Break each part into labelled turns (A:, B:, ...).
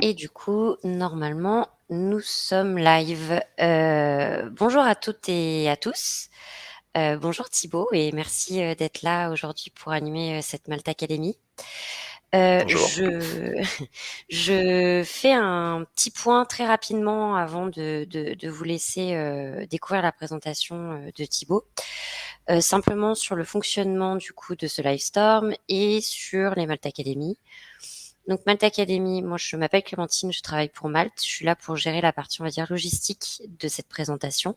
A: Et du coup, normalement, nous sommes live. Bonjour à toutes et à tous. Bonjour Thibaut et merci d'être là aujourd'hui pour animer cette Malte Academy.
B: Bonjour.
A: Je, je fais un petit point très rapidement avant de vous laisser découvrir la présentation de Thibaut. Simplement sur le fonctionnement du coup de ce Livestorm et sur les Malte Academy. Donc Malte Academy, moi je m'appelle Clémentine, je travaille pour Malte. Je suis là pour gérer la partie, on va dire, logistique de cette présentation.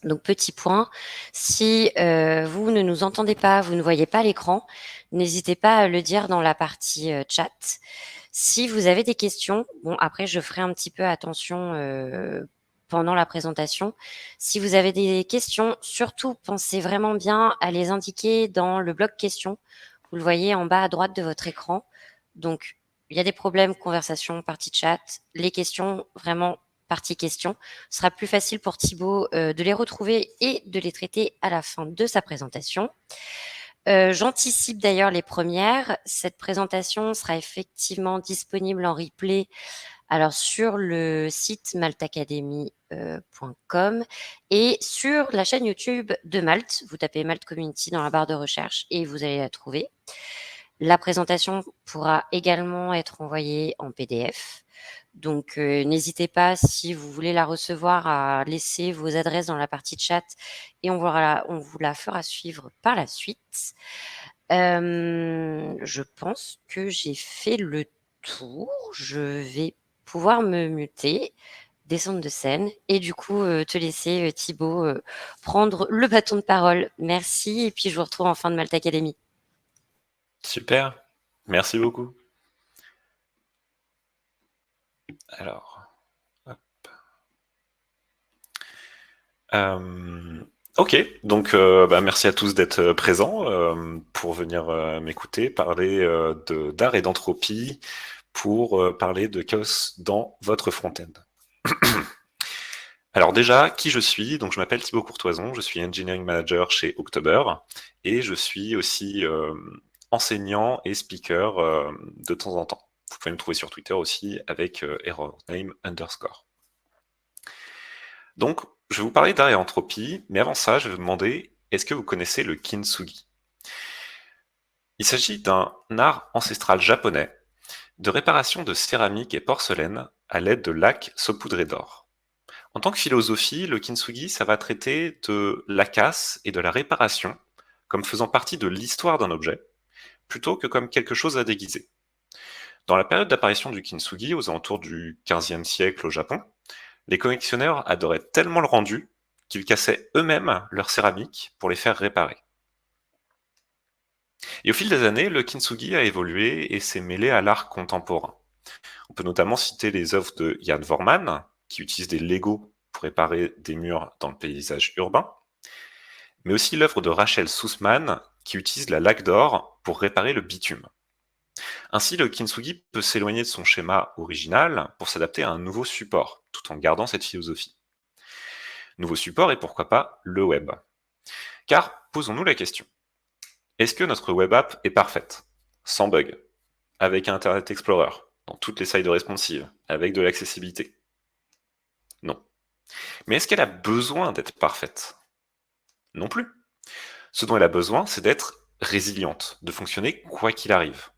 A: Donc petit point, si vous ne nous entendez pas, vous ne voyez pas l'écran, n'hésitez pas à le dire dans la partie chat. Si vous avez des questions, bon après je ferai un petit peu attention pendant la présentation. Si vous avez des questions, surtout pensez vraiment bien à les indiquer dans le bloc questions. Vous le voyez en bas à droite de votre écran. Donc il y a des problèmes, conversation, partie chat, les questions, vraiment partie questions. Ce sera plus facile pour Thibaut de les retrouver et de les traiter à la fin de sa présentation. J'anticipe d'ailleurs les premières. Cette présentation sera effectivement disponible en replay alors sur le site maltacademy.com et sur la chaîne YouTube de Malte. Vous tapez Malte Community dans la barre de recherche et vous allez la trouver. La présentation pourra également être envoyée en PDF. Donc, n'hésitez pas, si vous voulez la recevoir, à laisser vos adresses dans la partie chat et on vous la fera suivre par la suite. Je pense que j'ai fait le tour. Je vais pouvoir me muter, descendre de scène et du coup te laisser, Thibaut, prendre le bâton de parole. Merci et puis je vous retrouve en fin de Malte Academy.
B: Super. Merci beaucoup. Alors, hop. Ok, donc merci à tous d'être présents pour venir m'écouter parler d'art et d'entropie pour parler de chaos dans votre front-end. Alors déjà, qui je suis? Donc je m'appelle Thibaut Courtoison, je suis Engineering Manager chez October et je suis aussi enseignant et speaker de temps en temps. Vous pouvez me trouver sur Twitter aussi avec errorname_. Donc, je vais vous parler d'art et entropie, mais avant ça, je vais vous demander, est-ce que vous connaissez le kintsugi? Il s'agit d'un art ancestral japonais de réparation de céramique et porcelaine à l'aide de lacs saupoudrés d'or. En tant que philosophie, le kintsugi, ça va traiter de la casse et de la réparation comme faisant partie de l'histoire d'un objet, plutôt que comme quelque chose à déguiser. Dans la période d'apparition du kintsugi, aux alentours du XVe siècle au Japon, les collectionneurs adoraient tellement le rendu qu'ils cassaient eux-mêmes leurs céramiques pour les faire réparer. Et au fil des années, le kintsugi a évolué et s'est mêlé à l'art contemporain. On peut notamment citer les œuvres de Jan Vormann, qui utilise des Legos pour réparer des murs dans le paysage urbain, mais aussi l'œuvre de Rachel Sussman, qui utilise la laque d'or pour réparer le bitume. Ainsi, le kintsugi peut s'éloigner de son schéma original pour s'adapter à un nouveau support, tout en gardant cette philosophie. Nouveau support et pourquoi pas le web. Car, posons-nous la question, est-ce que notre web app est parfaite, sans bug, avec un Internet Explorer, dans toutes les sizes de responsive, avec de l'accessibilité? Non. Mais est-ce qu'elle a besoin d'être parfaite? Non plus. Ce dont elle a besoin, c'est d'être résiliente, de fonctionner quoi qu'il arrive.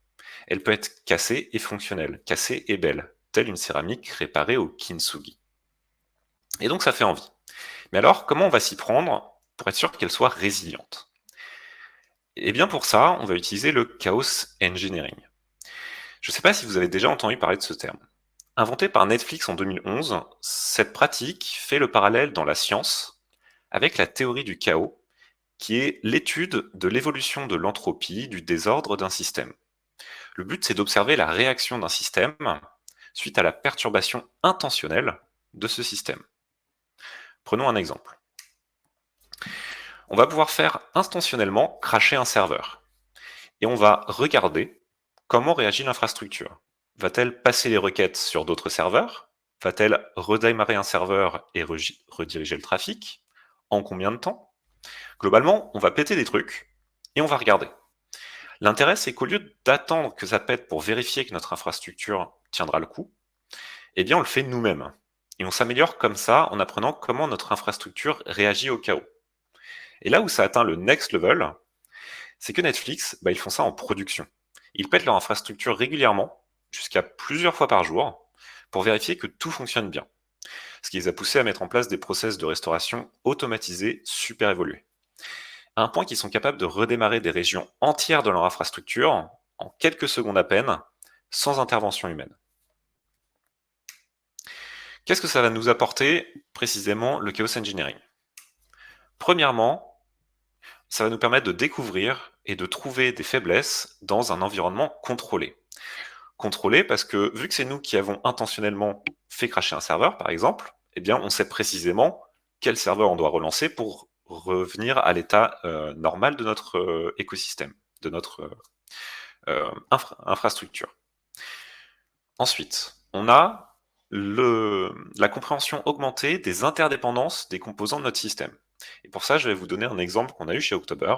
B: Elle peut être cassée et fonctionnelle, cassée et belle, telle une céramique réparée au kintsugi. Et donc ça fait envie. Mais alors, comment on va s'y prendre pour être sûr qu'elle soit résiliente? Et bien pour ça, on va utiliser le chaos engineering. Je ne sais pas si vous avez déjà entendu parler de ce terme. Inventé par Netflix en 2011, cette pratique fait le parallèle dans la science avec la théorie du chaos, qui est l'étude de l'évolution de l'entropie, du désordre d'un système. Le but, c'est d'observer la réaction d'un système suite à la perturbation intentionnelle de ce système. Prenons un exemple. On va pouvoir faire intentionnellement cracher un serveur. Et on va regarder comment réagit l'infrastructure. Va-t-elle passer les requêtes sur d'autres serveurs? Va-t-elle redémarrer un serveur et rediriger le trafic? En combien de temps? Globalement, on va péter des trucs et on va regarder. L'intérêt, c'est qu'au lieu d'attendre que ça pète pour vérifier que notre infrastructure tiendra le coup, eh bien, on le fait nous-mêmes. Et on s'améliore comme ça en apprenant comment notre infrastructure réagit au chaos. Et là où ça atteint le next level, c'est que Netflix, ils font ça en production. Ils pètent leur infrastructure régulièrement, jusqu'à plusieurs fois par jour, pour vérifier que tout fonctionne bien. Ce qui les a poussés à mettre en place des process de restauration automatisés super évolués. À un point qu'ils sont capables de redémarrer des régions entières de leur infrastructure en quelques secondes à peine, sans intervention humaine. Qu'est-ce que ça va nous apporter précisément le chaos engineering? Premièrement, ça va nous permettre de découvrir et de trouver des faiblesses dans un environnement contrôlé. Contrôlé parce que vu que c'est nous qui avons intentionnellement fait cracher un serveur, par exemple, eh bien on sait précisément quel serveur on doit relancer pour revenir à l'état normal de notre écosystème, de notre infrastructure. Ensuite, on a la compréhension augmentée des interdépendances des composants de notre système. Et pour ça, je vais vous donner un exemple qu'on a eu chez October.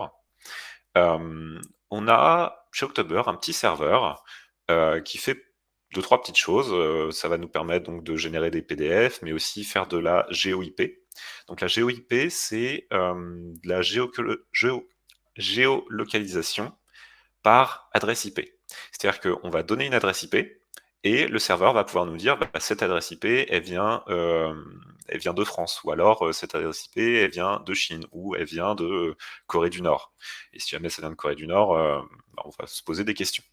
B: On a chez October un petit serveur qui fait deux, trois petites choses. Ça va nous permettre donc de générer des PDF, mais aussi faire de la GeoIP. Donc la GeoIP, c'est de la géolocalisation par adresse IP. C'est-à-dire qu'on va donner une adresse IP et le serveur va pouvoir nous dire cette adresse IP, elle vient de France, ou alors cette adresse IP, elle vient de Chine, ou elle vient de Corée du Nord. Et si jamais ça vient de Corée du Nord, on va se poser des questions.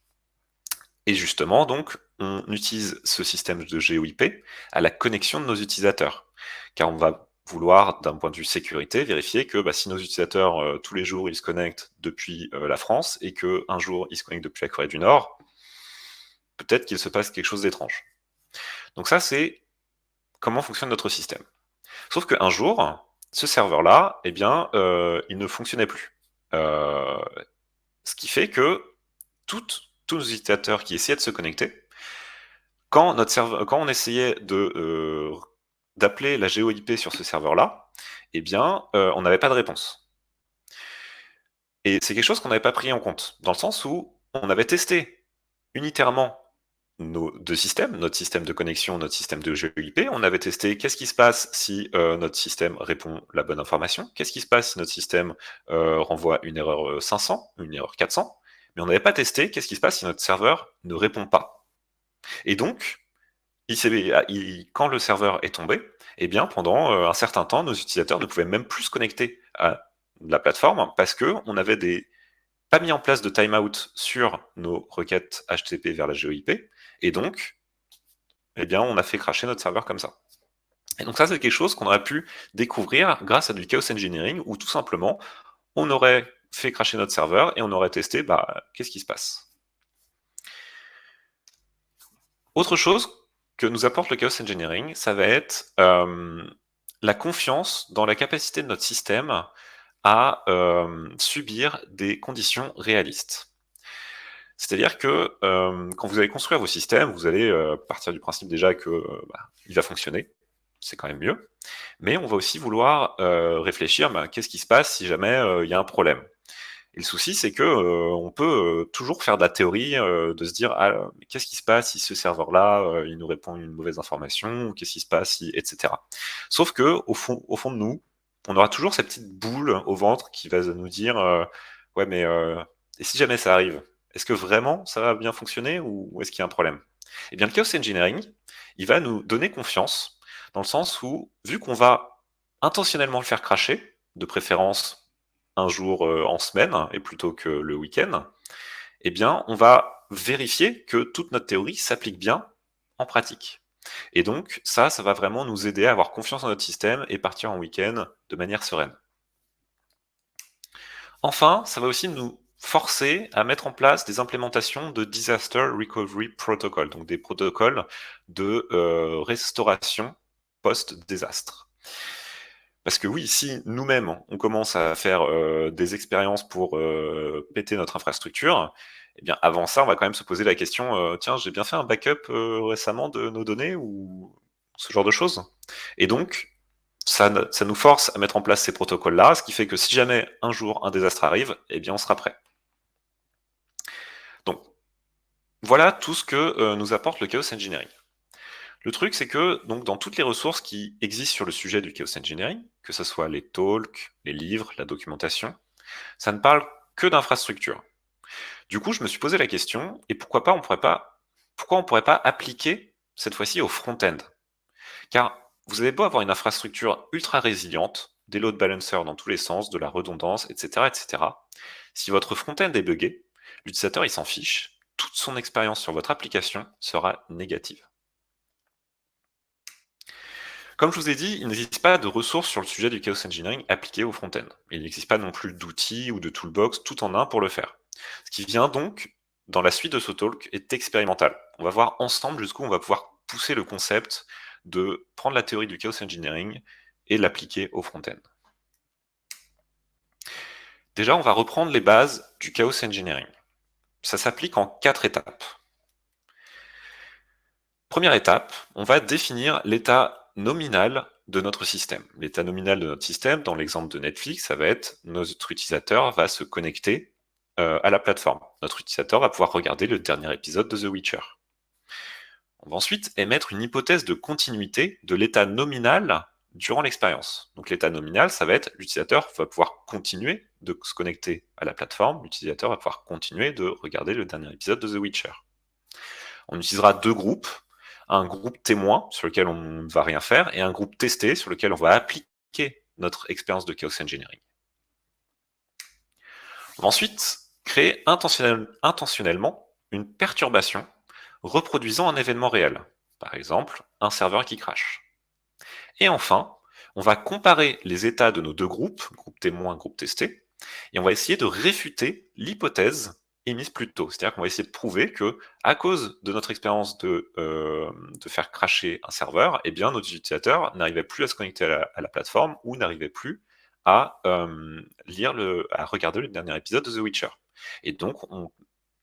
B: Et justement, donc, on utilise ce système de GeoIP à la connexion de nos utilisateurs, car on va vouloir, d'un point de vue sécurité, vérifier que si nos utilisateurs, tous les jours, ils se connectent depuis la France, et qu'un jour, ils se connectent depuis la Corée du Nord, peut-être qu'il se passe quelque chose d'étrange. Donc ça, c'est comment fonctionne notre système. Sauf qu'un jour, ce serveur-là, il ne fonctionnait plus. Ce qui fait que tous nos utilisateurs qui essayaient de se connecter, quand on essayait d'appeler la GeoIP sur ce serveur-là, on n'avait pas de réponse. Et c'est quelque chose qu'on n'avait pas pris en compte, dans le sens où on avait testé unitairement nos deux systèmes, notre système de connexion, notre système de GeoIP. On avait testé qu'est-ce qui se passe si notre système répond la bonne information, qu'est-ce qui se passe si notre système renvoie une erreur 500, une erreur 400, mais on n'avait pas testé qu'est-ce qui se passe si notre serveur ne répond pas. Et donc, quand le serveur est tombé, pendant un certain temps, nos utilisateurs ne pouvaient même plus se connecter à la plateforme parce qu'on avait pas mis en place de timeout sur nos requêtes HTTP vers la GeoIP, et donc, on a fait cracher notre serveur comme ça. Et donc ça, c'est quelque chose qu'on aurait pu découvrir grâce à du chaos engineering, où tout simplement, on aurait fait cracher notre serveur et on aurait testé qu'est-ce qui se passe. Autre chose que nous apporte le chaos engineering, ça va être la confiance dans la capacité de notre système à subir des conditions réalistes. C'est-à-dire que quand vous allez construire vos systèmes, vous allez partir du principe déjà que il va fonctionner, c'est quand même mieux, mais on va aussi vouloir réfléchir qu'est-ce qui se passe si jamais il y a un problème. Et le souci, c'est que on peut toujours faire de la théorie, de se dire mais qu'est-ce qui se passe si ce serveur-là il nous répond une mauvaise information, ou qu'est-ce qui se passe si, etc. Sauf que au fond de nous, on aura toujours cette petite boule au ventre qui va nous dire ouais mais et si jamais ça arrive, est-ce que vraiment ça va bien fonctionner, ou est-ce qu'il y a un problème? Eh bien, le chaos engineering, il va nous donner confiance dans le sens où, vu qu'on va intentionnellement le faire cracher, de préférence un jour en semaine, et plutôt que le week-end, on va vérifier que toute notre théorie s'applique bien en pratique. Et donc, ça va vraiment nous aider à avoir confiance en notre système et partir en week-end de manière sereine. Enfin, ça va aussi nous forcer à mettre en place des implémentations de Disaster Recovery Protocol, donc des protocoles de restauration post-désastre. Parce que oui, si nous-mêmes, on commence à faire des expériences pour péter notre infrastructure, avant ça, on va quand même se poser la question, tiens, j'ai bien fait un backup récemment de nos données, ou ce genre de choses. Et donc, ça nous force à mettre en place ces protocoles-là, ce qui fait que si jamais un jour un désastre arrive, on sera prêt. Voilà tout ce que nous apporte le Chaos Engineering. Le truc, c'est que donc, dans toutes les ressources qui existent sur le sujet du Chaos Engineering, que ce soit les talks, les livres, la documentation, ça ne parle que d'infrastructure. Du coup, je me suis posé la question, et pourquoi on pourrait pas appliquer cette fois-ci au front-end? Car vous avez beau avoir une infrastructure ultra résiliente, des load balancers dans tous les sens, de la redondance, etc., etc. Si votre front-end est buggé, l'utilisateur il s'en fiche, toute son expérience sur votre application sera négative. Comme je vous ai dit, il n'existe pas de ressources sur le sujet du Chaos Engineering appliquées au front-end. Il n'existe pas non plus d'outils ou de toolbox tout en un pour le faire. Ce qui vient donc, dans la suite de ce talk, est expérimental. On va voir ensemble jusqu'où on va pouvoir pousser le concept de prendre la théorie du Chaos Engineering et l'appliquer au front-end. Déjà, on va reprendre les bases du Chaos Engineering. Ça s'applique en 4 étapes. Première étape, on va définir l'état nominal de notre système. L'état nominal de notre système, dans l'exemple de Netflix, ça va être notre utilisateur va se connecter à la plateforme. Notre utilisateur va pouvoir regarder le dernier épisode de The Witcher. On va ensuite émettre une hypothèse de continuité de l'état nominal durant l'expérience. Donc l'état nominal, ça va être l'utilisateur va pouvoir continuer de se connecter à la plateforme, l'utilisateur va pouvoir continuer de regarder le dernier épisode de The Witcher. On utilisera 2 groupes, un groupe témoin sur lequel on ne va rien faire et un groupe testé sur lequel on va appliquer notre expérience de Chaos Engineering. On va ensuite créer intentionnellement une perturbation reproduisant un événement réel, par exemple un serveur qui crache. Et enfin, on va comparer les états de nos 2 groupes, groupe témoin, groupe testé, et on va essayer de réfuter l'hypothèse émise plus tôt. C'est-à-dire qu'on va essayer de prouver que, à cause de notre expérience de faire crasher un serveur, eh bien, nos utilisateurs n'arrivaient plus à se connecter à la plateforme ou n'arrivaient plus à à regarder le dernier épisode de The Witcher. Et donc, on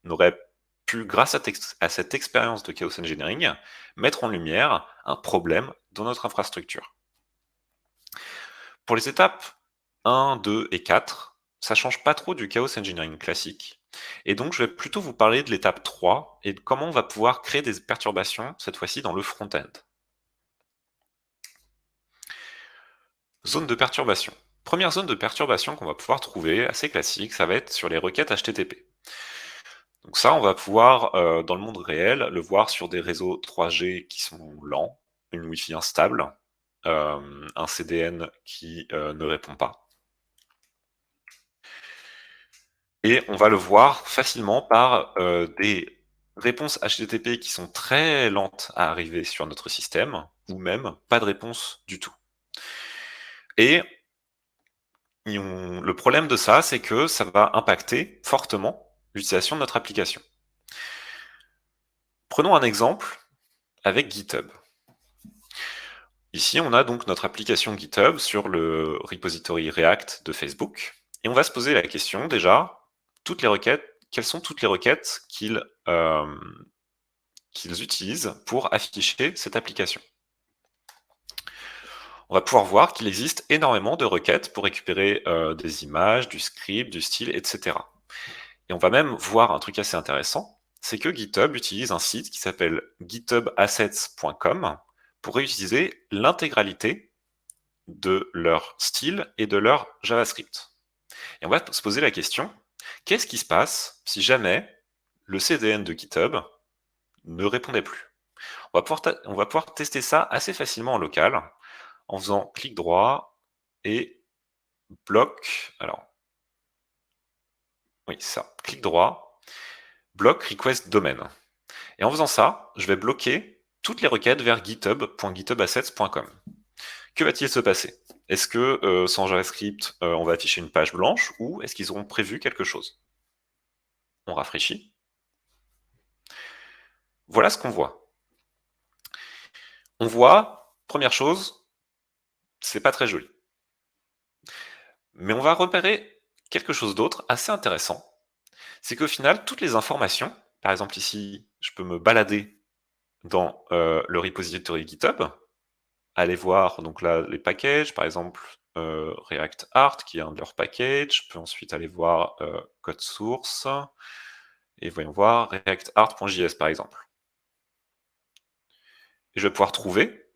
B: aurait pu, grâce à cette expérience de Chaos Engineering, mettre en lumière un problème dans notre infrastructure. Pour les étapes 1, 2 et 4, ça change pas trop du Chaos Engineering classique. Et donc, je vais plutôt vous parler de l'étape 3 et de comment on va pouvoir créer des perturbations, cette fois-ci dans le front-end. Zone de perturbation. Première zone de perturbation qu'on va pouvoir trouver, assez classique, ça va être sur les requêtes HTTP. Donc ça, on va pouvoir, dans le monde réel, le voir sur des réseaux 3G qui sont lents, une Wi-Fi instable, un CDN qui ne répond pas. Et on va le voir facilement par des réponses HTTP qui sont très lentes à arriver sur notre système, ou même pas de réponse du tout. Et le problème de ça, c'est que ça va impacter fortement l'utilisation de notre application. Prenons un exemple avec GitHub. Ici, on a donc notre application GitHub sur le repository React de Facebook, et on va se poser la question déjà, quelles sont toutes les requêtes qu'ils utilisent pour afficher cette application. On va pouvoir voir qu'il existe énormément de requêtes pour récupérer des images, du script, du style, etc. Et on va même voir un truc assez intéressant, c'est que GitHub utilise un site qui s'appelle githubassets.com pour réutiliser l'intégralité de leur style et de leur JavaScript. Et on va se poser la question, qu'est-ce qui se passe si jamais le CDN de GitHub ne répondait plus? On va pouvoir tester ça assez facilement en local, en faisant clic droit et bloc, alors, oui, c'est ça, clic droit, bloc request domain. Et en faisant ça, je vais bloquer toutes les requêtes vers github.githubassets.com. Que va-t-il se passer? Est-ce que sans JavaScript, on va afficher une page blanche ou est-ce qu'ils auront prévu quelque chose? On rafraîchit. Voilà ce qu'on voit. On voit, première chose, c'est pas très joli. Mais on va repérer quelque chose d'autre assez intéressant. C'est qu'au final, toutes les informations, par exemple ici, je peux me balader dans le repository GitHub, aller voir donc là les packages, par exemple React Art qui est un de leurs packages. Je peux ensuite aller voir code source Et voyons voir, reactart.js par exemple. Et je vais pouvoir trouver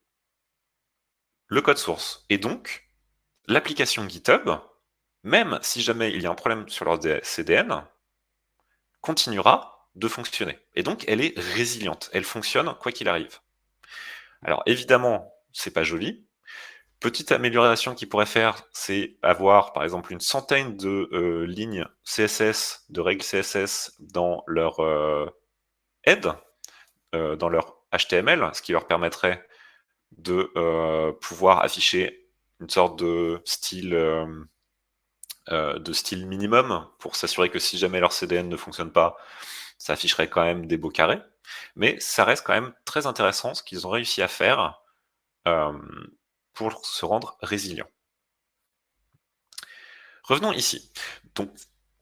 B: le code source. Et donc, l'application GitHub, même si jamais il y a un problème sur leur CDN, continuera de fonctionner. Et donc, elle est résiliente. Elle fonctionne quoi qu'il arrive. Alors, évidemment, c'est pas joli. Petite amélioration qu'ils pourraient faire, c'est avoir, par exemple, une centaine de lignes CSS, de règles CSS dans leur head, dans leur HTML, ce qui leur permettrait de pouvoir afficher une sorte de style minimum pour s'assurer que si jamais leur CDN ne fonctionne pas, ça afficherait quand même des beaux carrés. Mais ça reste quand même très intéressant ce qu'ils ont réussi à faire pour se rendre résilients. Revenons ici. Donc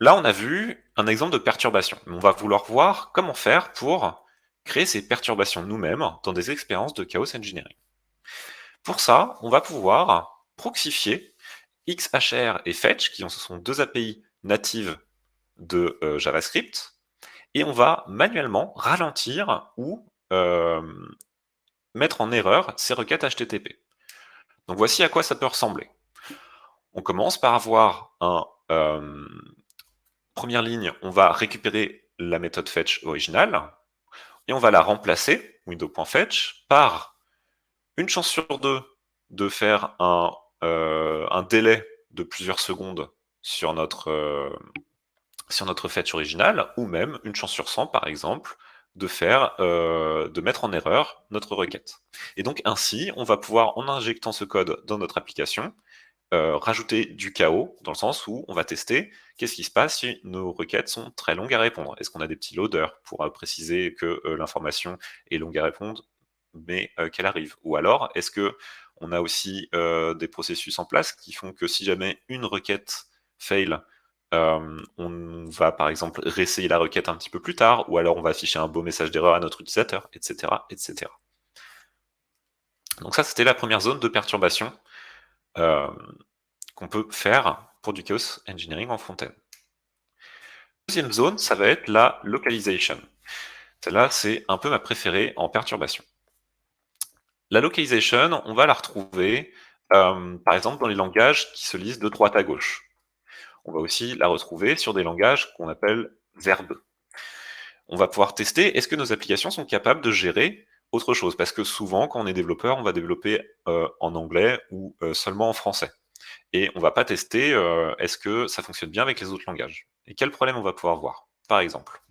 B: là, on a vu un exemple de perturbation. On va vouloir voir comment faire pour créer ces perturbations nous-mêmes dans des expériences de chaos engineering. Pour ça, on va pouvoir proxifier XHR et Fetch, qui sont deux API natives de JavaScript, et on va manuellement ralentir ou mettre en erreur ces requêtes HTTP. Donc voici à quoi ça peut ressembler. On commence par avoir première ligne, on va récupérer la méthode fetch originale, et on va la remplacer, window.fetch, par une chance sur deux de faire un délai de plusieurs secondes sur notre fetch original, ou même une chance sur 100, par exemple, de mettre en erreur notre requête. Et donc ainsi, on va pouvoir, en injectant ce code dans notre application, rajouter du chaos, dans le sens où on va tester qu'est-ce qui se passe si nos requêtes sont très longues à répondre. Est-ce qu'on a des petits loaders pour préciser que l'information est longue à répondre, mais qu'elle arrive? Ou alors, est-ce que on a aussi des processus en place qui font que si jamais une requête fail, on va par exemple réessayer la requête un petit peu plus tard, ou alors on va afficher un beau message d'erreur à notre utilisateur, etc., etc. Donc ça, c'était la première zone de perturbation qu'on peut faire pour du chaos engineering en front-end. Deuxième zone, ça va être la localization. Celle-là, c'est un peu ma préférée en perturbation. La localization, on va la retrouver, par exemple, dans les langages qui se lisent de droite à gauche. On va aussi la retrouver sur des langages qu'on appelle verbeux. On va pouvoir tester, est-ce que nos applications sont capables de gérer autre chose? Parce que souvent, quand on est développeur, on va développer en anglais ou seulement en français. Et on va pas tester, est-ce que ça fonctionne bien avec les autres langages? Et quel problème on va pouvoir voir? Par exemple,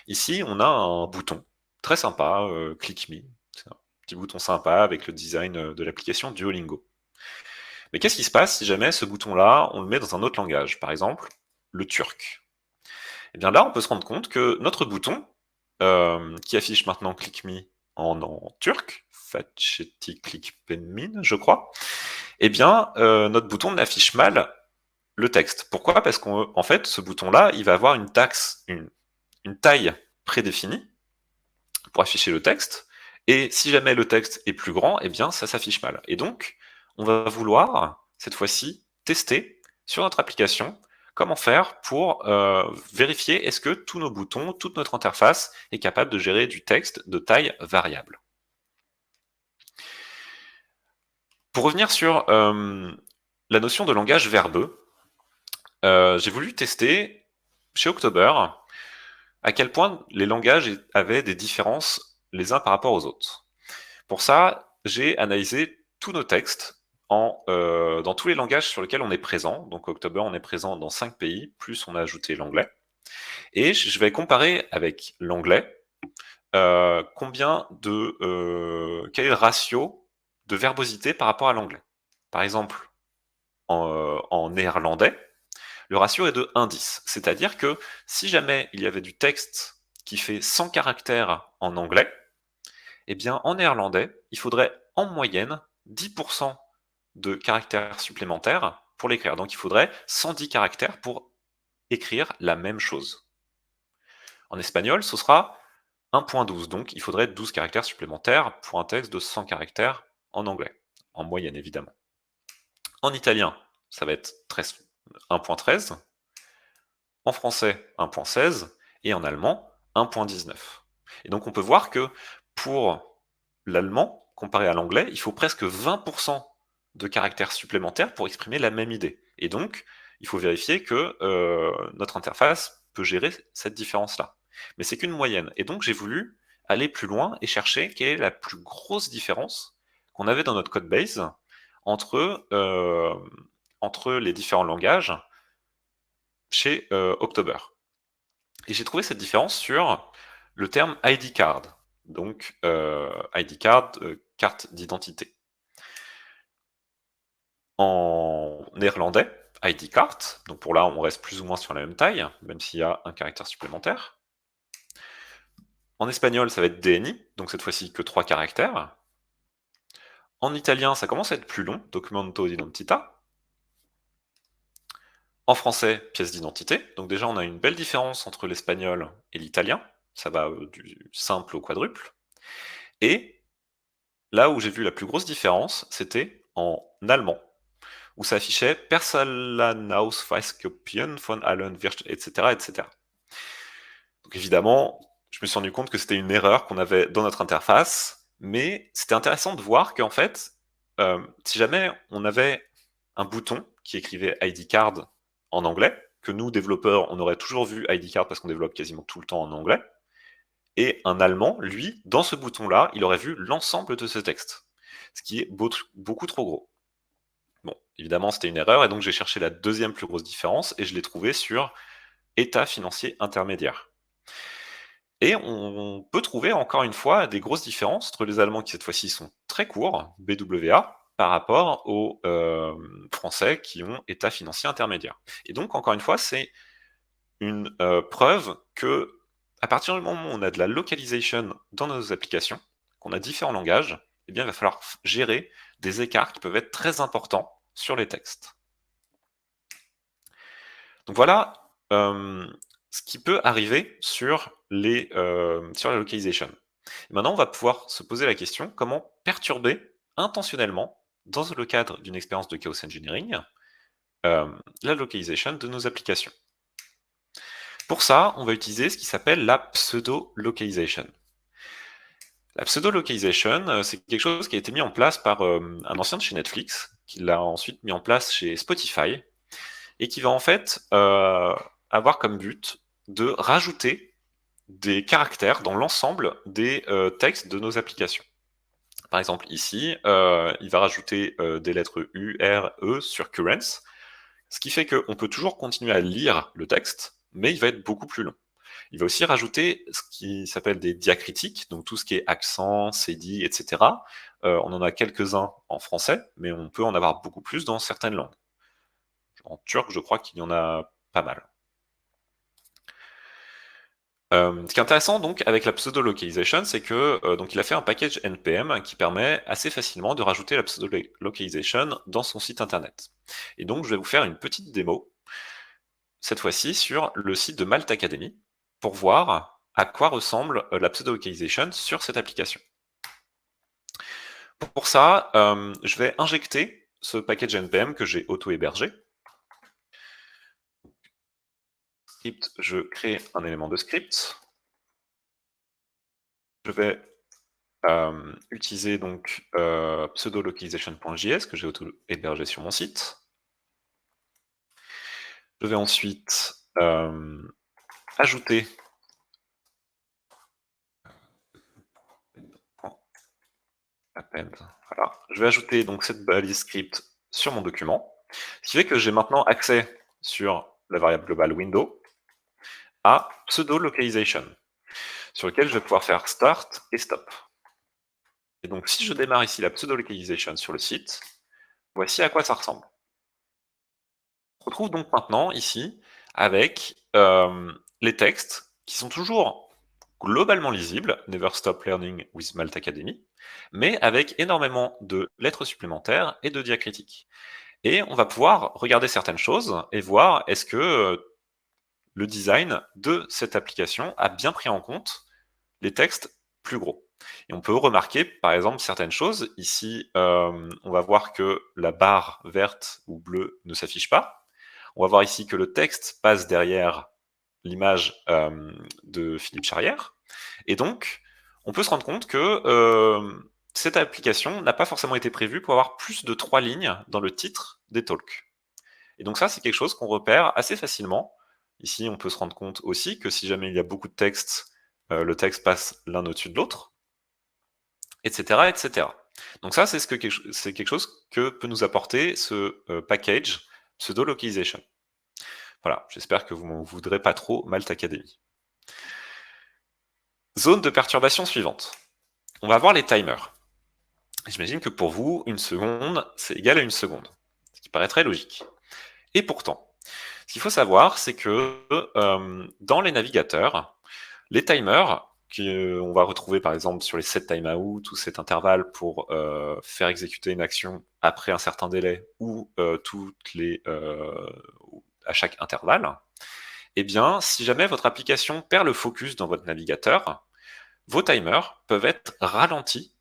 B: ici, on a un bouton très sympa, Click Me. C'est un petit bouton sympa avec le design de l'application Duolingo. Mais qu'est-ce qui se passe si jamais ce bouton-là, on le met dans un autre langage? Par exemple, le turc. Et bien là, on peut se rendre compte que notre bouton, qui affiche maintenant Click Me en turc, Fatcheti Click Penmin, je crois, eh bien, notre bouton n'affiche mal le texte. Pourquoi? Parce qu'en fait, ce bouton-là, il va avoir une taille prédéfinie pour afficher le texte, et si jamais le texte est plus grand, eh bien, ça s'affiche mal. Et donc, on va vouloir, cette fois-ci, tester sur notre application comment faire pour vérifier est-ce que tous nos boutons, toute notre interface est capable de gérer du texte de taille variable. Pour revenir sur la notion de langage verbeux, j'ai voulu tester chez October à quel point les langages avaient des différences les uns par rapport aux autres. Pour ça, j'ai analysé tous nos textes dans tous les langages sur lesquels on est présent. Donc October, on est présent dans 5 pays, plus on a ajouté l'anglais. Et je vais comparer avec l'anglais quel est le ratio de verbosité par rapport à l'anglais. Par exemple, en néerlandais, le ratio est de 1,10. C'est-à-dire que si jamais il y avait du texte qui fait 100 caractères en anglais, eh bien en néerlandais, il faudrait en moyenne 10% de caractères supplémentaires pour l'écrire. Donc il faudrait 110 caractères pour écrire la même chose. En espagnol, ce sera 1.12, donc il faudrait 12 caractères supplémentaires pour un texte de 100 caractères en anglais, en moyenne évidemment. En italien, ça va être 1.13, en français 1.16 et en allemand 1.19. Et donc on peut voir que pour l'allemand, comparé à l'anglais, il faut presque 20% de caractères supplémentaires pour exprimer la même idée. Et donc, il faut vérifier que notre interface peut gérer cette différence-là. Mais c'est qu'une moyenne. Et donc, j'ai voulu aller plus loin et chercher quelle est la plus grosse différence qu'on avait dans notre code base entre les différents langages chez October. Et j'ai trouvé cette différence sur le terme ID card. Donc, ID card, carte d'identité. En néerlandais, ID card, donc pour là, on reste plus ou moins sur la même taille, même s'il y a un caractère supplémentaire. En espagnol, ça va être DNI, donc cette fois-ci que 3 caractères. En italien, ça commence à être plus long, Documento d'identità. En français, pièce d'identité. Donc déjà, on a une belle différence entre l'espagnol et l'italien. Ça va du simple au quadruple. Et là où j'ai vu la plus grosse différence, c'était en allemand, où ça affichait Personalausweiskopien von allen Wirtschaft, etc., etc. Donc évidemment, je me suis rendu compte que c'était une erreur qu'on avait dans notre interface, mais c'était intéressant de voir qu'en fait, si jamais on avait un bouton qui écrivait ID card en anglais, que nous, développeurs, on aurait toujours vu ID card parce qu'on développe quasiment tout le temps en anglais, et un Allemand, lui, dans ce bouton-là, il aurait vu l'ensemble de ce texte, ce qui est beaucoup trop gros. Bon, évidemment, c'était une erreur, et donc j'ai cherché la deuxième plus grosse différence, et je l'ai trouvée sur état financier intermédiaire. Et on peut trouver encore une fois des grosses différences entre les Allemands qui cette fois-ci sont très courts, BWA, par rapport aux Français qui ont état financier intermédiaire. Et donc, encore une fois, c'est une preuve que à partir du moment où on a de la localisation dans nos applications, qu'on a différents langages, eh bien, il va falloir gérer des écarts qui peuvent être très importants sur les textes. Donc voilà ce qui peut arriver sur la localization. Et maintenant, on va pouvoir se poser la question comment perturber intentionnellement, dans le cadre d'une expérience de chaos engineering, la localisation de nos applications. Pour ça, on va utiliser ce qui s'appelle la pseudo-localization. La pseudo-localization, c'est quelque chose qui a été mis en place par un ancien de chez Netflix, qui l'a ensuite mis en place chez Spotify, et qui va en fait avoir comme but de rajouter des caractères dans l'ensemble des textes de nos applications. Par exemple, ici, il va rajouter des lettres U, R, E sur currents, ce qui fait qu'on peut toujours continuer à lire le texte, mais il va être beaucoup plus long. Il va aussi rajouter ce qui s'appelle des diacritiques, donc tout ce qui est accent, cédille, etc. On en a quelques-uns en français, mais on peut en avoir beaucoup plus dans certaines langues. En turc, je crois qu'il y en a pas mal. Ce qui est intéressant donc avec la pseudo-localization, c'est que donc il a fait un package npm qui permet assez facilement de rajouter la pseudo-localization dans son site internet. Et donc je vais vous faire une petite démo, cette fois-ci sur le site de Malt Academy, pour voir à quoi ressemble la pseudo-localization sur cette application. Pour ça, je vais injecter ce package npm que j'ai auto-hébergé. Script, je crée un élément de script. Je vais utiliser donc pseudolocalization.js que j'ai auto-hébergé sur mon site. Je vais ensuite ajouter voilà. Je vais ajouter donc cette balise script sur mon document, ce qui fait que j'ai maintenant accès sur la variable globale window à pseudo-localization, sur lequel je vais pouvoir faire start et stop. Et donc si je démarre ici la pseudo-localization sur le site, voici à quoi ça ressemble. On se retrouve donc maintenant ici avec les textes qui sont toujours globalement lisibles, Never Stop Learning with Malt Academy, mais avec énormément de lettres supplémentaires et de diacritiques. Et on va pouvoir regarder certaines choses et voir est-ce que le design de cette application a bien pris en compte les textes plus gros. Et on peut remarquer, par exemple, certaines choses. Ici, on va voir que la barre verte ou bleue ne s'affiche pas. On va voir ici que le texte passe derrière l'image de Philippe Charrière. Et donc, on peut se rendre compte que cette application n'a pas forcément été prévue pour avoir plus de 3 lignes dans le titre des talks. Et donc ça, c'est quelque chose qu'on repère assez facilement. Ici, on peut se rendre compte aussi que si jamais il y a beaucoup de texte, le texte passe l'un au-dessus de l'autre, etc., etc. Donc ça, c'est quelque chose que peut nous apporter ce package pseudo-localization. Voilà, j'espère que vous m'en voudrez pas trop, Malt Academy. Zone de perturbation suivante. On va voir les timers. J'imagine que pour vous, 1 seconde, c'est égal à 1 seconde, ce qui paraît très logique. Et pourtant, ce qu'il faut savoir, c'est que dans les navigateurs, les timers, qu'on va retrouver par exemple sur les set timeout ou cet intervalle pour faire exécuter une action après un certain délai ou à chaque intervalle, eh bien, si jamais votre application perd le focus dans votre navigateur, vos timers peuvent être ralentis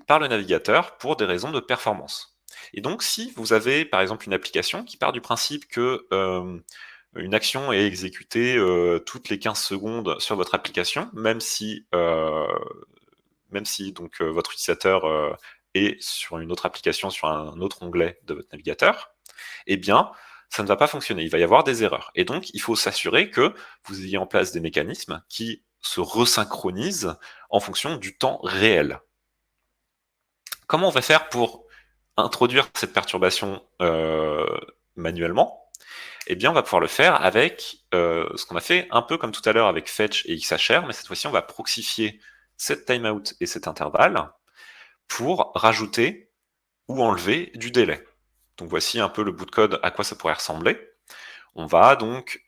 B: par le navigateur pour des raisons de performance. Et donc, si vous avez par exemple une application qui part du principe que une action est exécutée toutes les 15 secondes sur votre application, même si donc votre utilisateur est sur une autre application, sur un autre onglet de votre navigateur, eh bien, ça ne va pas fonctionner. Il va y avoir des erreurs. Et donc, il faut s'assurer que vous ayez en place des mécanismes qui se resynchronisent en fonction du temps réel. Comment on va faire pour introduire cette perturbation manuellement? Eh bien, on va pouvoir le faire avec ce qu'on a fait un peu comme tout à l'heure avec Fetch et XHR, mais cette fois-ci, on va proxifier cette timeout et cet intervalle pour rajouter ou enlever du délai. Donc voici un peu le bout de code à quoi ça pourrait ressembler. On va donc,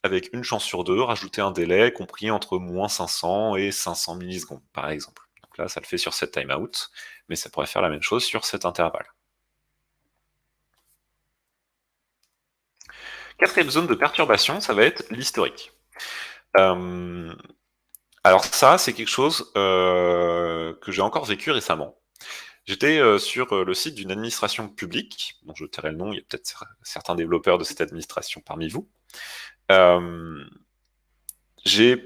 B: avec une chance sur 2, rajouter un délai compris entre -500 et 500 millisecondes, par exemple. Donc là, ça le fait sur cette timeout, mais ça pourrait faire la même chose sur cet intervalle. 4e zone de perturbation, ça va être l'historique. Alors ça, c'est quelque chose que j'ai encore vécu récemment. J'étais sur le site d'une administration publique, dont je tairai le nom, il y a peut-être certains développeurs de cette administration parmi vous. J'avais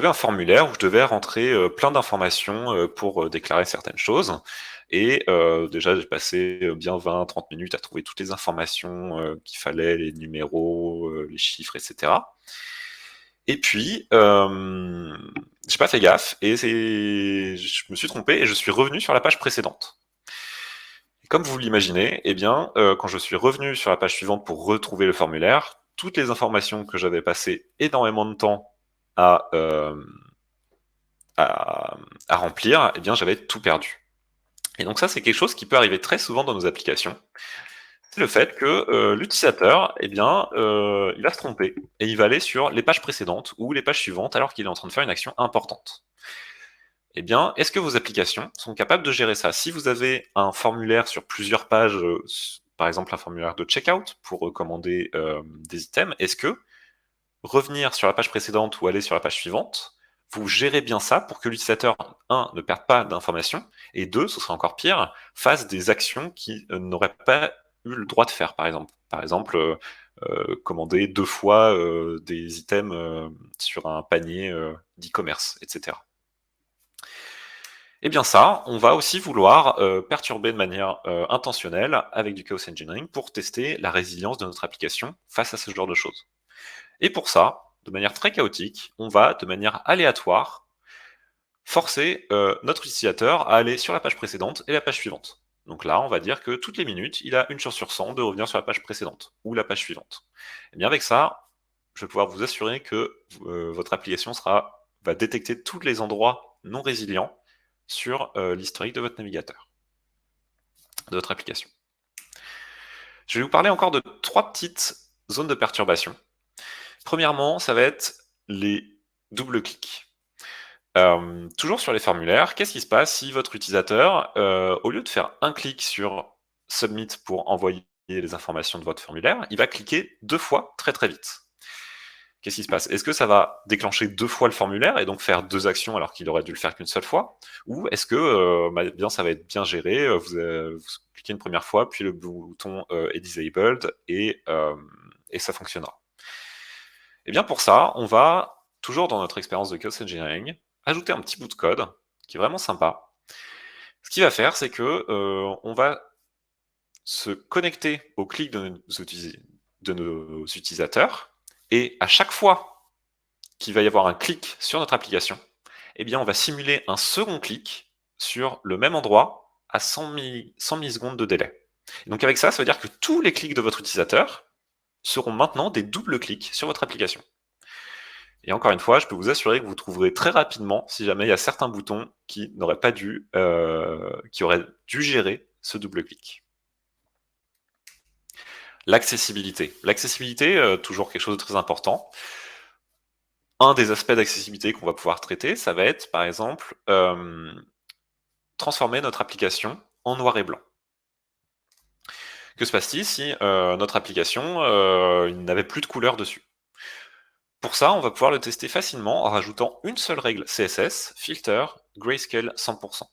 B: un formulaire où je devais rentrer plein d'informations pour déclarer certaines choses. Et déjà, j'ai passé bien 20-30 minutes à trouver toutes les informations qu'il fallait, les numéros, les chiffres, etc. Et puis, j'ai pas fait gaffe et je me suis trompé et je suis revenu sur la page précédente. Et comme vous l'imaginez, eh bien, quand je suis revenu sur la page suivante pour retrouver le formulaire, toutes les informations que j'avais passé énormément de temps à remplir, eh bien, j'avais tout perdu. Et donc ça, c'est quelque chose qui peut arriver très souvent dans nos applications. C'est le fait que l'utilisateur, eh bien, il va se tromper et il va aller sur les pages précédentes ou les pages suivantes alors qu'il est en train de faire une action importante. Eh bien, est-ce que vos applications sont capables de gérer ça? Si vous avez un formulaire sur plusieurs pages, par exemple un formulaire de checkout pour commander des items, est-ce que revenir sur la page précédente ou aller sur la page suivante, vous gérez bien ça pour que l'utilisateur, 1, ne perde pas d'informations, et 2, ce serait encore pire, fasse des actions qu'il n'aurait pas eu le droit de faire, par exemple. Par exemple, commander 2 fois des items sur un panier d'e-commerce, etc. Eh bien ça, on va aussi vouloir perturber de manière intentionnelle avec du chaos engineering pour tester la résilience de notre application face à ce genre de choses. Et pour ça, de manière très chaotique, on va, de manière aléatoire, forcer notre utilisateur à aller sur la page précédente et la page suivante. Donc là, on va dire que toutes les minutes, il a une chance sur 100 de revenir sur la page précédente ou la page suivante. Et bien avec ça, je vais pouvoir vous assurer que votre application va détecter tous les endroits non résilients sur l'historique de votre navigateur, de votre application. Je vais vous parler encore de 3 petites zones de perturbation. Premièrement, ça va être les double-clics. Toujours sur les formulaires, qu'est-ce qui se passe si votre utilisateur, au lieu de faire un clic sur Submit pour envoyer les informations de votre formulaire, il va cliquer 2 fois très très vite. Qu'est-ce qui se passe? Est-ce que ça va déclencher 2 fois le formulaire et donc faire 2 actions alors qu'il aurait dû le faire qu'une seule fois? Ou est-ce que bien, ça va être bien géré, vous cliquez une première fois, puis le bouton est disabled et ça fonctionnera. Eh bien pour ça, on va, toujours dans notre expérience de chaos engineering, ajouter un petit bout de code qui est vraiment sympa. Ce qu'il va faire, c'est que on va se connecter au clic de nos utilisateurs, et à chaque fois qu'il va y avoir un clic sur notre application, eh bien on va simuler un second clic sur le même endroit à 100 millisecondes de délai. Et donc avec ça veut dire que tous les clics de votre utilisateur seront maintenant des doubles clics sur votre application. Et encore une fois, je peux vous assurer que vous trouverez très rapidement si jamais il y a certains boutons qui n'auraient pas dû, qui auraient dû gérer ce double clic. L'accessibilité. L'accessibilité, toujours quelque chose de très important. Un des aspects d'accessibilité qu'on va pouvoir traiter, ça va être, par exemple, transformer notre application en noir et blanc. Que se passe-t-il si notre application il n'avait plus de couleur dessus? Pour ça, on va pouvoir le tester facilement en rajoutant une seule règle CSS, filter, grayscale 100%.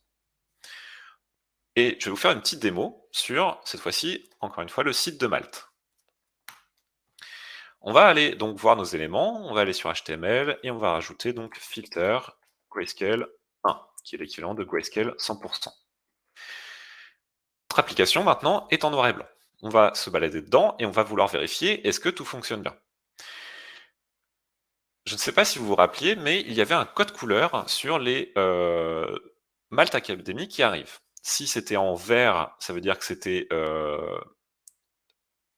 B: Et je vais vous faire une petite démo sur, cette fois-ci, encore une fois, le site de Malte. On va aller donc voir nos éléments, on va aller sur HTML et on va rajouter donc filter grayscale 1, qui est l'équivalent de grayscale 100%. Notre application maintenant est en noir et blanc. On va se balader dedans et on va vouloir vérifier est-ce que tout fonctionne bien. Je ne sais pas si vous vous rappeliez, mais il y avait un code couleur sur les Malte Academy qui arrivent. Si c'était en vert, ça veut dire que c'était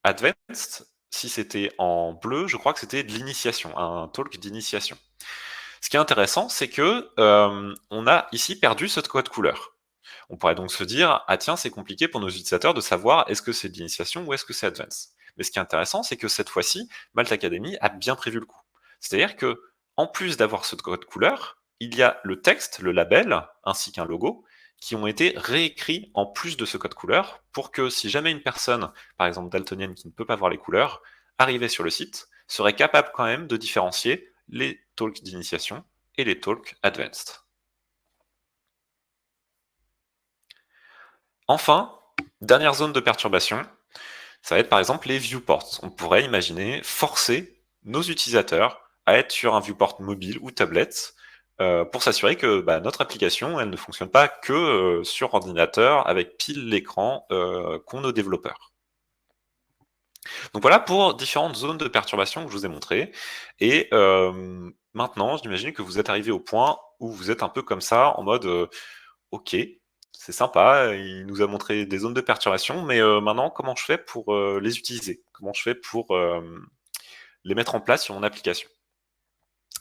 B: Advanced. Si c'était en bleu, je crois que c'était de l'initiation, un talk d'initiation. Ce qui est intéressant, c'est que on a ici perdu ce code couleur. On pourrait donc se dire, ah tiens, c'est compliqué pour nos utilisateurs de savoir est-ce que c'est de l'initiation ou est-ce que c'est Advanced. Mais ce qui est intéressant, c'est que cette fois-ci, Malte Academy a bien prévu le coup. C'est-à-dire que, en plus d'avoir ce code couleur, il y a le texte, le label, ainsi qu'un logo, qui ont été réécrits en plus de ce code couleur, pour que si jamais une personne, par exemple daltonienne qui ne peut pas voir les couleurs, arrivait sur le site, serait capable quand même de différencier les talks d'initiation et les talks advanced. Enfin, dernière zone de perturbation, ça va être par exemple les viewports. On pourrait imaginer forcer nos utilisateurs à être sur un viewport mobile ou tablette pour s'assurer que notre application elle ne fonctionne pas que sur ordinateur avec pile l'écran qu'ont nos développeurs. Donc voilà pour différentes zones de perturbation que je vous ai montrées. Et maintenant, j'imagine que vous êtes arrivé au point où vous êtes un peu comme ça, en mode ok, c'est sympa, il nous a montré des zones de perturbation, mais maintenant, comment je fais pour les utiliser? Comment je fais pour les mettre en place sur mon application?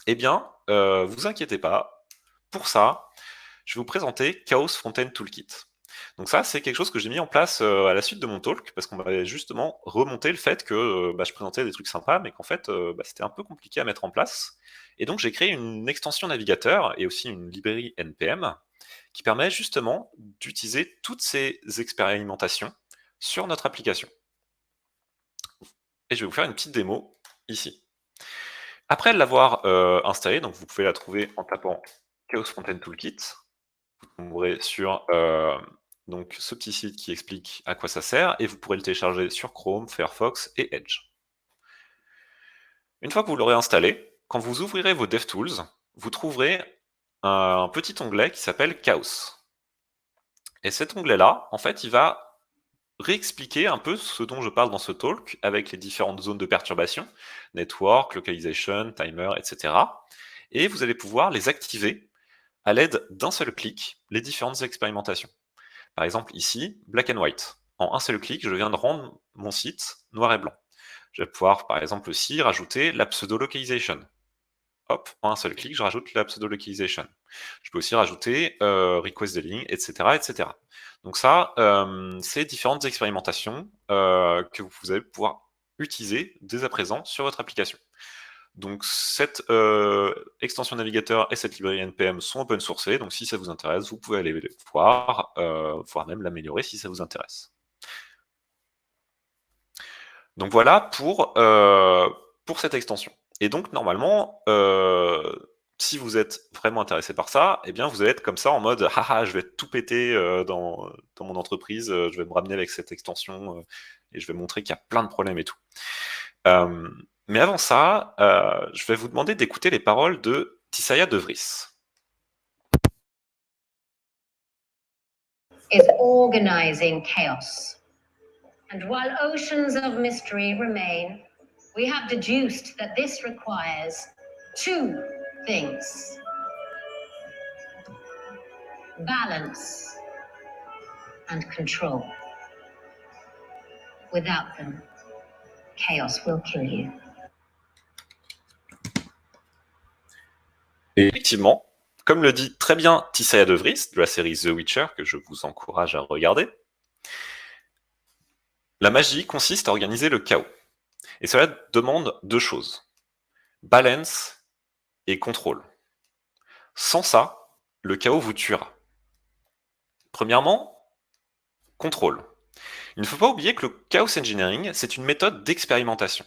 B: Eh bien, vous inquiétez pas, pour ça, je vais vous présenter Chaos Frontend Toolkit. Donc ça, c'est quelque chose que j'ai mis en place à la suite de mon talk, parce qu'on m'avait justement remonté le fait que je présentais des trucs sympas, mais qu'en fait, c'était un peu compliqué à mettre en place. Et donc, j'ai créé une extension navigateur et aussi une librairie NPM qui permet justement d'utiliser toutes ces expérimentations sur notre application. Et je vais vous faire une petite démo ici. Après l'avoir installée, donc vous pouvez la trouver en tapant Chaos Frontend Toolkit. Vous tomberez sur donc ce petit site qui explique à quoi ça sert, et vous pourrez le télécharger sur Chrome, Firefox et Edge. Une fois que vous l'aurez installé, quand vous ouvrirez vos DevTools, vous trouverez un petit onglet qui s'appelle Chaos. Et cet onglet-là, en fait, il va réexpliquer un peu ce dont je parle dans ce talk, avec les différentes zones de perturbation, network, localization, timer, etc. Et vous allez pouvoir les activer à l'aide d'un seul clic, les différentes expérimentations. Par exemple, ici, black and white. En un seul clic, je viens de rendre mon site noir et blanc. Je vais pouvoir, par exemple, aussi rajouter la pseudo-localization. Hop, en un seul clic, je rajoute la pseudo-localization. Je peux aussi rajouter request dealing, etc., etc. Donc ça, c'est différentes expérimentations que vous allez pouvoir utiliser dès à présent sur votre application. Donc cette extension navigateur et cette librairie NPM sont open sourcées, donc si ça vous intéresse, vous pouvez aller les voir, voire même l'améliorer si ça vous intéresse. Donc voilà pour cette extension. Et donc normalement, si vous êtes vraiment intéressé par ça, eh bien vous allez être comme ça en mode haha, je vais tout péter dans mon entreprise, je vais me ramener avec cette extension et je vais montrer qu'il y a plein de problèmes et tout. Mais avant ça, je vais vous demander d'écouter les paroles de Tissaia De Vries.
C: Is organizing chaos. And while oceans of mystery remain, we have deduced that this requires two things: balance and control. Without them, chaos will kill you.
B: Et effectivement, comme le dit très bien Tissaia De Vries de la série The Witcher, que je vous encourage à regarder, la magie consiste à organiser le chaos. Et cela demande deux choses: balance et contrôle. Sans ça, le chaos vous tuera. Premièrement, contrôle. Il ne faut pas oublier que le chaos engineering, c'est une méthode d'expérimentation.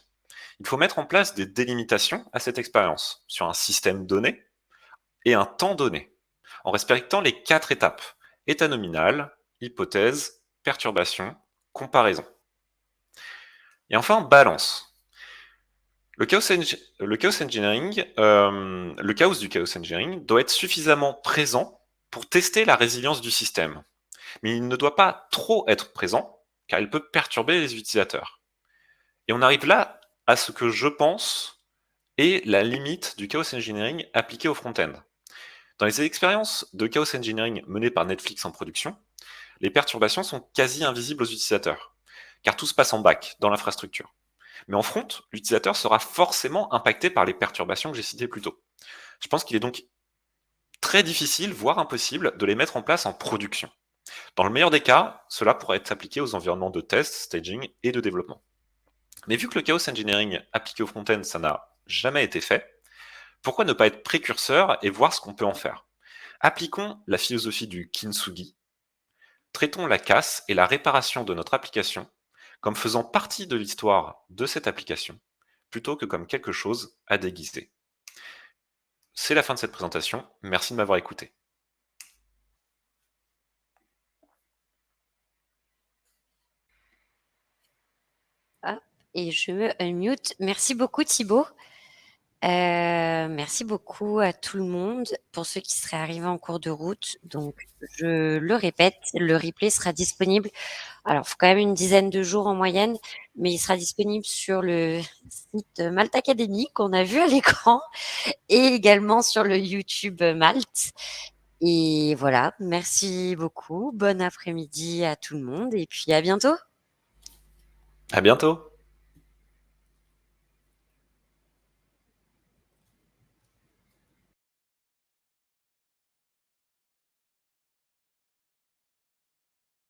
B: Il faut mettre en place des délimitations à cette expérience, sur un système donné et un temps donné, en respectant les 4 étapes: état nominal, hypothèse, perturbation, comparaison. Et enfin, balance. Le chaos du chaos engineering doit être suffisamment présent pour tester la résilience du système. Mais il ne doit pas trop être présent, car il peut perturber les utilisateurs. Et on arrive là à ce que je pense est la limite du chaos engineering appliqué au front-end. Dans les expériences de chaos engineering menées par Netflix en production, les perturbations sont quasi invisibles aux utilisateurs, car tout se passe en back, dans l'infrastructure. Mais en front, l'utilisateur sera forcément impacté par les perturbations que j'ai citées plus tôt. Je pense qu'il est donc très difficile, voire impossible, de les mettre en place en production. Dans le meilleur des cas, cela pourrait être appliqué aux environnements de test, staging et de développement. Mais vu que le chaos engineering appliqué au front-end, ça n'a jamais été fait, pourquoi ne pas être précurseur et voir ce qu'on peut en faire? Appliquons la philosophie du kintsugi. Traitons la casse et la réparation de notre application comme faisant partie de l'histoire de cette application, plutôt que comme quelque chose à déguiser. C'est la fin de cette présentation. Merci de m'avoir écouté.
A: Hop, et je me unmute. Merci beaucoup Thibaut. Merci beaucoup à tout le monde. Pour ceux qui seraient arrivés en cours de route, donc je le répète, le replay sera disponible. Alors, il faut quand même une dizaine de jours en moyenne, mais il sera disponible sur le site Malte Academy qu'on a vu à l'écran et également sur le YouTube Malte. Et voilà, merci beaucoup. Bon après-midi à tout le monde et puis à bientôt.
B: À bientôt.